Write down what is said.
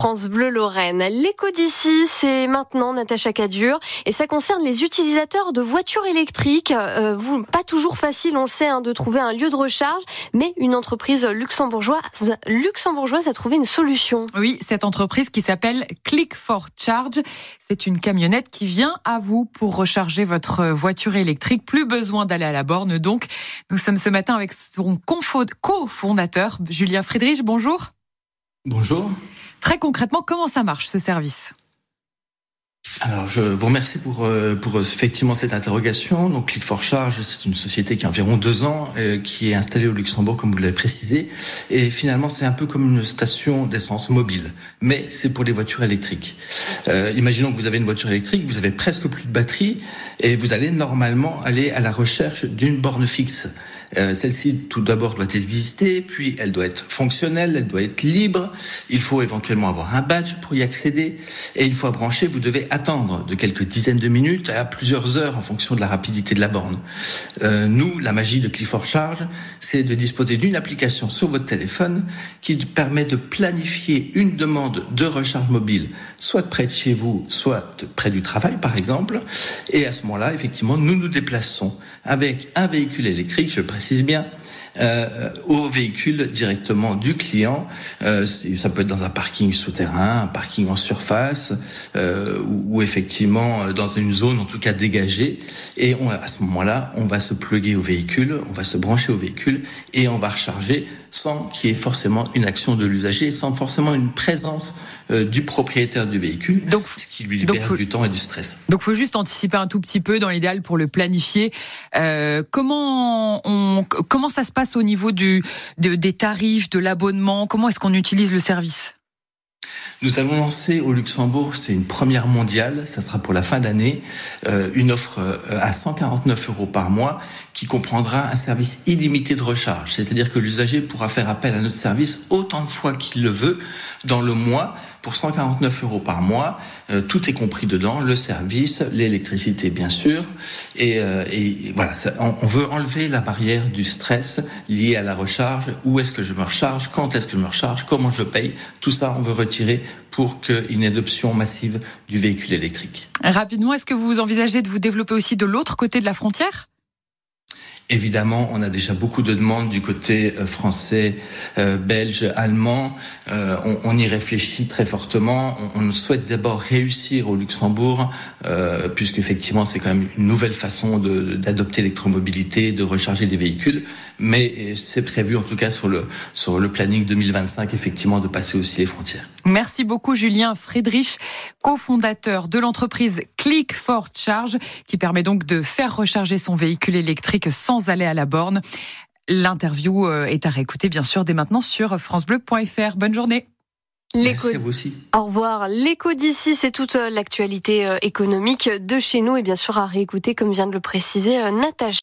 France Bleu Lorraine. L'écho d'ici, c'est maintenant Natacha Cadur et ça concerne les utilisateurs de voitures électriques. Pas toujours facile, on le sait, de trouver un lieu de recharge, mais une entreprise luxembourgeoise a trouvé une solution. Oui, cette entreprise qui s'appelle Click4Charge, c'est une camionnette qui vient à vous pour recharger votre voiture électrique. Plus besoin d'aller à la borne, donc. Nous sommes ce matin avec son cofondateur, Julien Friedrich. Bonjour. Bonjour. Très concrètement, comment ça marche ce service ? Alors, je vous remercie pour effectivement cette interrogation. Donc, Click4Charge, c'est une société qui a environ 2 ans, qui est installée au Luxembourg, comme vous l'avez précisé. Et finalement, c'est un peu comme une station d'essence mobile, mais c'est pour les voitures électriques. Imaginons que vous avez une voiture électrique, vous avez presque plus de batterie, et vous allez normalement aller à la recherche d'une borne fixe. Celle-ci, tout d'abord, doit exister, puis elle doit être fonctionnelle, elle doit être libre. Il faut éventuellement avoir un badge pour y accéder. Et une fois branché, vous devez attendre de quelques dizaines de minutes à plusieurs heures en fonction de la rapidité de la borne. Nous, la magie de Click4Charge, c'est de disposer d'une application sur votre téléphone qui permet de planifier une demande de recharge mobile, soit près de chez vous, soit près du travail, par exemple. Et à ce moment-là, effectivement, nous nous déplaçons avec un véhicule électrique, je précise bien, au véhicule directement du client. Ça peut être dans un parking souterrain, un parking en surface, ou effectivement dans une zone en tout cas dégagée. Et à ce moment-là, on va se plugger au véhicule, on va se brancher au véhicule et on va recharger sans qu'il y ait forcément une action de l'usager, sans forcément une présence du propriétaire du véhicule, donc, ce qui lui libère du temps et du stress. Donc il faut juste anticiper un tout petit peu dans l'idéal pour le planifier. Comment ça se passe au niveau des tarifs, de l'abonnement ? Comment est-ce qu'on utilise le service ? Nous avons lancé au Luxembourg, c'est une première mondiale, ça sera pour la fin d'année, une offre à 149 € par mois qui comprendra un service illimité de recharge. C'est-à-dire que l'usager pourra faire appel à notre service autant de fois qu'il le veut dans le mois pour 149 € par mois. Tout est compris dedans, le service, l'électricité bien sûr. Et voilà, on veut enlever la barrière du stress lié à la recharge. Où est-ce que je me recharge ? Quand est-ce que je me recharge ? Comment je paye ? Tout ça, on veut retirer pour qu'il y ait une adoption massive du véhicule électrique. Rapidement, est-ce que vous envisagez de vous développer aussi de l'autre côté de la frontière ? Évidemment, on a déjà beaucoup de demandes du côté français, belge, allemand. On y réfléchit très fortement. On souhaite d'abord réussir au Luxembourg, puisqu'effectivement, c'est quand même une nouvelle façon d'adopter l'électromobilité, de recharger des véhicules. Mais c'est prévu, en tout cas, sur le planning 2025, effectivement, de passer aussi les frontières. Merci beaucoup, Julien Friedrich, cofondateur de l'entreprise Click4Charge, qui permet donc de faire recharger son véhicule électrique sans aller à la borne. L'interview est à réécouter, bien sûr, dès maintenant sur francebleu.fr. Bonne journée. Merci à vous aussi. Au revoir. L'écho d'ici, c'est toute l'actualité économique de chez nous et bien sûr à réécouter, comme vient de le préciser Natacha.